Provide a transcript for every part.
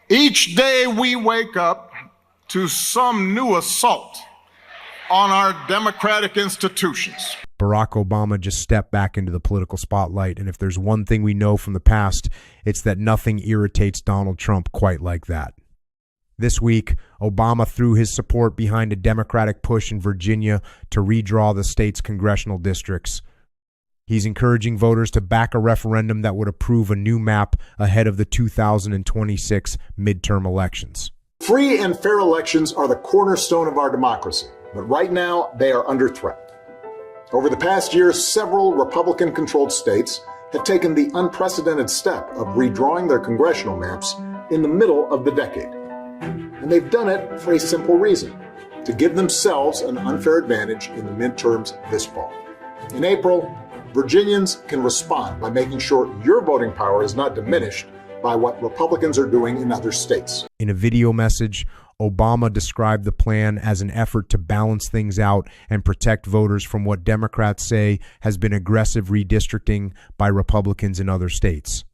Each day we wake up to some new assault on our democratic institutions. Barack Obama just stepped back into the political spotlight, and if there's one thing we know from the past, it's that nothing irritates Donald Trump quite like that. This week, Obama threw his support behind a Democratic push in Virginia to redraw the state's congressional districts. He's encouraging voters to back a referendum that would approve a new map ahead of the 2026 midterm elections. Free and fair elections are the cornerstone of our democracy, but right now they are under threat. Over the past year, several Republican-controlled states have taken the unprecedented step of redrawing their congressional maps in the middle of the decade. And they've done it for a simple reason: to give themselves an unfair advantage in the midterms this fall. In April, Virginians can respond by making sure your voting power is not diminished by what Republicans are doing in other states. In a video message, Obama described the plan as an effort to balance things out and protect voters from what Democrats say has been aggressive redistricting by Republicans in other states.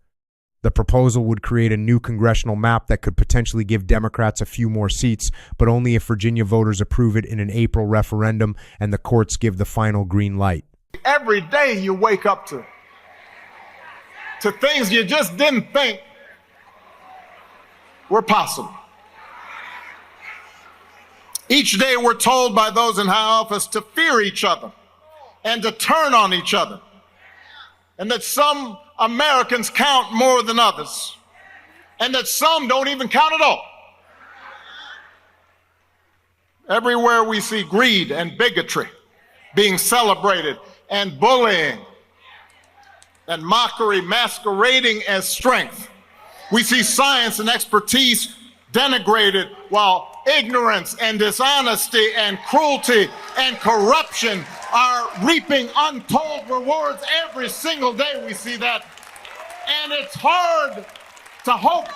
The proposal would create a new congressional map that could potentially give Democrats a few more seats, but only if Virginia voters approve it in an April referendum and the courts give the final green light. Every day you wake up to things you just didn't think were possible. Each day we're told by those in high office to fear each other and to turn on each other, and that some Americans count more than others, and that some don't even count at all. Everywhere we see greed and bigotry being celebrated, and bullying and mockery masquerading as strength. We see science and expertise denigrated, while ignorance and dishonesty and cruelty and corruption are reaping untold rewards. Every single day we see that, and it's hard to hope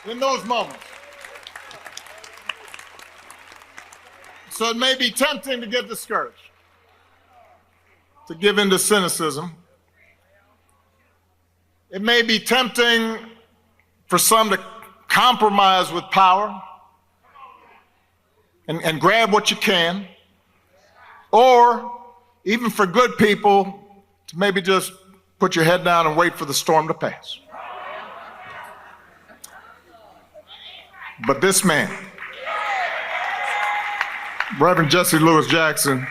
in those moments. So it may be tempting to get discouraged, to give in to cynicism. It may be tempting for some to compromise with power and grab what you can, or even for good people to maybe just put your head down and wait for the storm to pass. But this man, Reverend Jesse Lewis Jackson,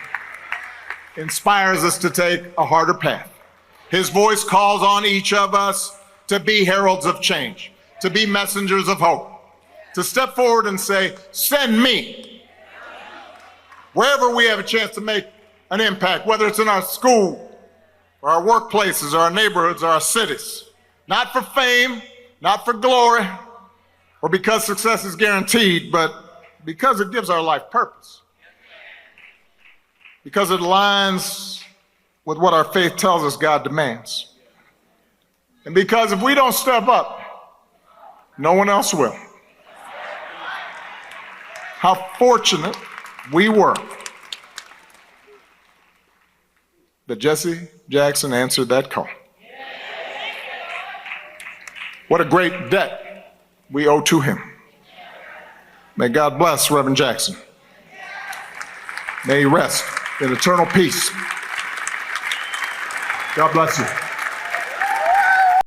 inspires us to take a harder path. His voice calls on each of us to be heralds of change, to be messengers of hope, to step forward and say, send me. Wherever we have a chance to make an impact, whether it's in our school, or our workplaces, or our neighborhoods, or our cities, not for fame, not for glory, or because success is guaranteed, but because it gives our life purpose. Because it aligns with what our faith tells us God demands. And because if we don't step up, no one else will. How fortunate we were that Jesse Jackson answered that call. What a great debt we owe to him. May God bless Reverend Jackson. May he rest in eternal peace. God bless you.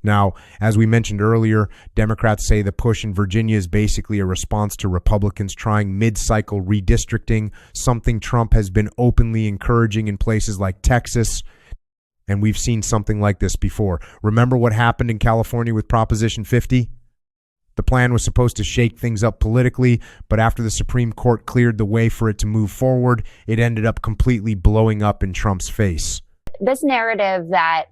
Now, as we mentioned earlier, Democrats say the push in Virginia is basically a response to Republicans trying mid-cycle redistricting, something Trump has been openly encouraging in places like Texas. And we've seen something like this before. Remember what happened in California with Proposition 50? The plan was supposed to shake things up politically, but after the Supreme Court cleared the way for it to move forward, it ended up completely blowing up in Trump's face. This narrative that,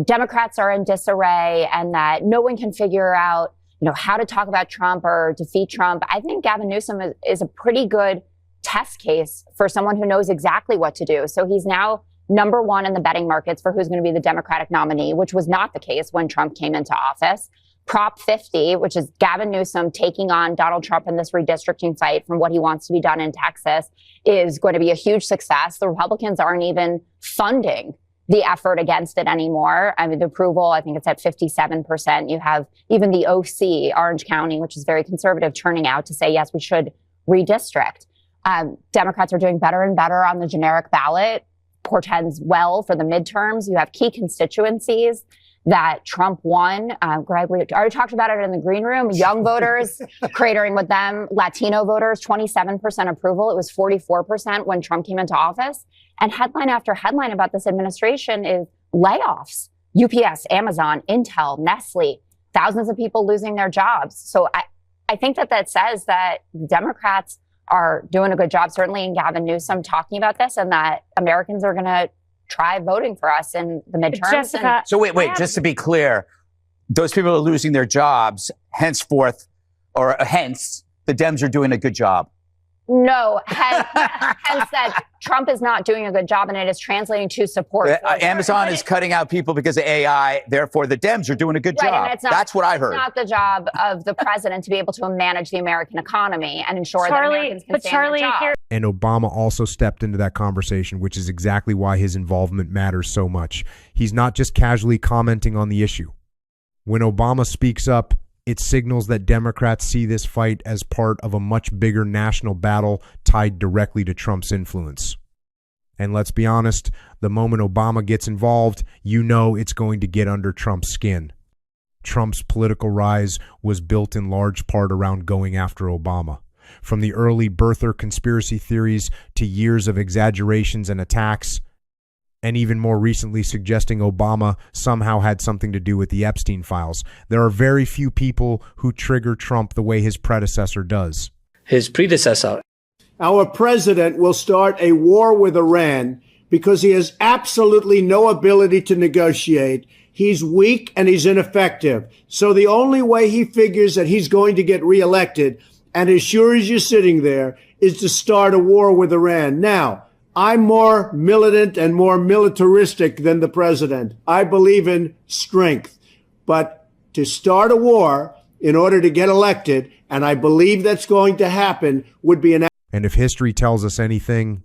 Democrats are in disarray and that no one can figure out, how to talk about Trump or defeat Trump, I think Gavin Newsom is a pretty good test case for someone who knows exactly what to do. So he's now number one in the betting markets for who's going to be the Democratic nominee, which was not the case when Trump came into office. Prop 50, which is Gavin Newsom taking on Donald Trump in this redistricting fight from what he wants to be done in Texas, is going to be a huge success. The Republicans aren't even funding the effort against it anymore. I mean, the approval, I think it's at 57%. You have even the OC, Orange County, which is very conservative, turning out to say, yes, we should redistrict. Democrats are doing better and better on the generic ballot, portends well for the midterms. You have key constituencies that Trump won. Greg, we already talked about it in the green room. Young voters, cratering with them. Latino voters, 27% approval. It was 44% when Trump came into office. And headline after headline about this administration is layoffs. UPS, Amazon, Intel, Nestle, thousands of people losing their jobs. So I think that says that Democrats are doing a good job, certainly in Gavin Newsom talking about this, and that Americans are going to try voting for us in the midterms. Jessica, so wait, just to be clear, those people are losing their jobs, hence, the Dems are doing a good job. No, hence that Trump is not doing a good job, and it is translating to support. Amazon is cutting out people because of AI. Therefore, the Dems are doing a good job. That's what I heard. It's not the job of the president to be able to manage the American economy and ensure that Americans can stay in their job. And Obama also stepped into that conversation, which is exactly why his involvement matters so much. He's not just casually commenting on the issue. When Obama speaks up, it signals that Democrats see this fight as part of a much bigger national battle tied directly to Trump's influence. And let's be honest, the moment Obama gets involved, you know it's going to get under Trump's skin. Trump's political rise was built in large part around going after Obama. From the early birther conspiracy theories to years of exaggerations and attacks, and even more recently suggesting Obama somehow had something to do with the Epstein files. There are very few people who trigger Trump the way his predecessor does. Our president will start a war with Iran because he has absolutely no ability to negotiate. He's weak and he's ineffective. So the only way he figures that he's going to get reelected, and as sure as you're sitting there, is to start a war with Iran. Now, I'm more militant and more militaristic than the president. I believe in strength. But to start a war in order to get elected, and I believe that's going to happen, would be an... And if history tells us anything,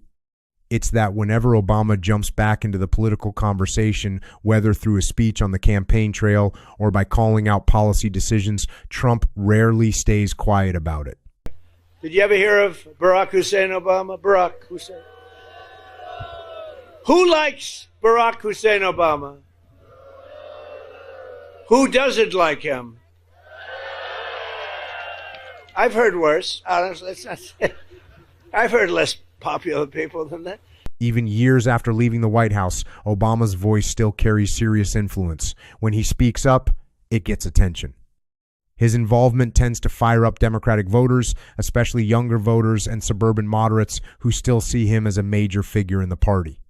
it's that whenever Obama jumps back into the political conversation, whether through a speech on the campaign trail or by calling out policy decisions, Trump rarely stays quiet about it. Did you ever hear of Barack Hussein Obama? Barack Hussein. Who likes Barack Hussein Obama? Who doesn't like him? I've heard worse. Honestly, I've heard less popular people than that. Even years after leaving the White House, Obama's voice still carries serious influence. When he speaks up, it gets attention. His involvement tends to fire up Democratic voters, especially younger voters and suburban moderates who still see him as a major figure in the party.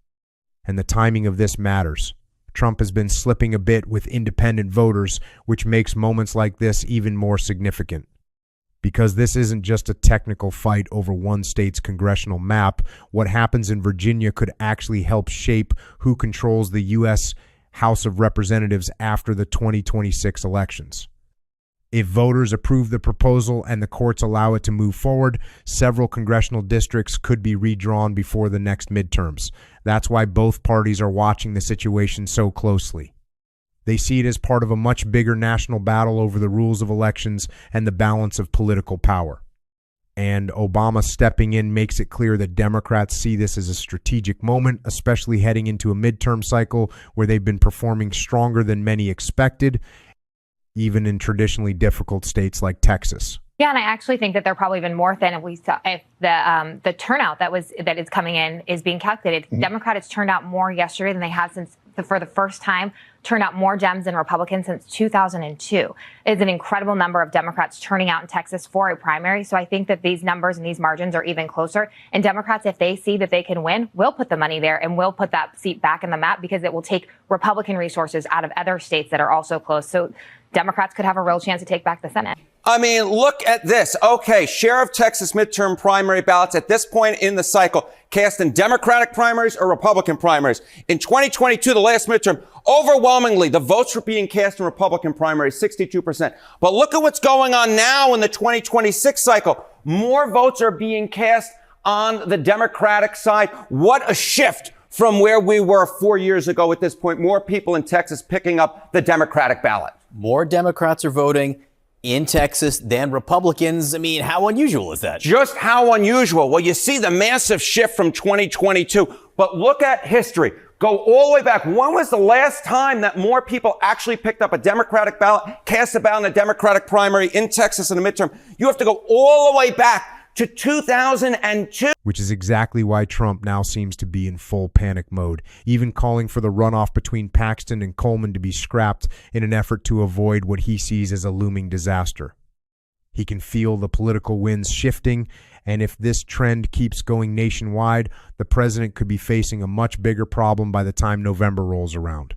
And the timing of this matters. Trump has been slipping a bit with independent voters, which makes moments like this even more significant. Because this isn't just a technical fight over one state's congressional map, what happens in Virginia could actually help shape who controls the U.S. House of Representatives after the 2026 elections. If voters approve the proposal and the courts allow it to move forward, several congressional districts could be redrawn before the next midterms. That's why both parties are watching the situation so closely. They see it as part of a much bigger national battle over the rules of elections and the balance of political power. And Obama stepping in makes it clear that Democrats see this as a strategic moment, especially heading into a midterm cycle where they've been performing stronger than many expected, even in traditionally difficult states like Texas. Yeah, and I actually think that they're probably even more than if the turnout that is coming in is being calculated. Mm-hmm. Democrats turned out more yesterday than they have for the first time, turned out more Dems than Republicans since 2002. It's an incredible number of Democrats turning out in Texas for a primary. So I think that these numbers and these margins are even closer. And Democrats, if they see that they can win, will put the money there and will put that seat back in the map because it will take Republican resources out of other states that are also close. So Democrats could have a real chance to take back the Senate. I mean, look at this. Okay, share of Texas midterm primary ballots at this point in the cycle cast in Democratic primaries or Republican primaries. In 2022, the last midterm, overwhelmingly, the votes were being cast in Republican primaries, 62%. But look at what's going on now in the 2026 cycle. More votes are being cast on the Democratic side. What a shift from where we were 4 years ago at this point. More people in Texas picking up the Democratic ballot. More Democrats are voting in Texas than Republicans. I mean, how unusual is that? Just how unusual? Well, you see the massive shift from 2022, but look at history. Go all the way back. When was the last time that more people actually picked up a Democratic ballot, cast a ballot in a Democratic primary in Texas in a midterm? You have to go all the way back to 2002. Which is exactly why Trump now seems to be in full panic mode, even calling for the runoff between Paxton and Coleman to be scrapped in an effort to avoid what he sees as a looming disaster. He can feel the political winds shifting, and if this trend keeps going nationwide, the president could be facing a much bigger problem by the time November rolls around.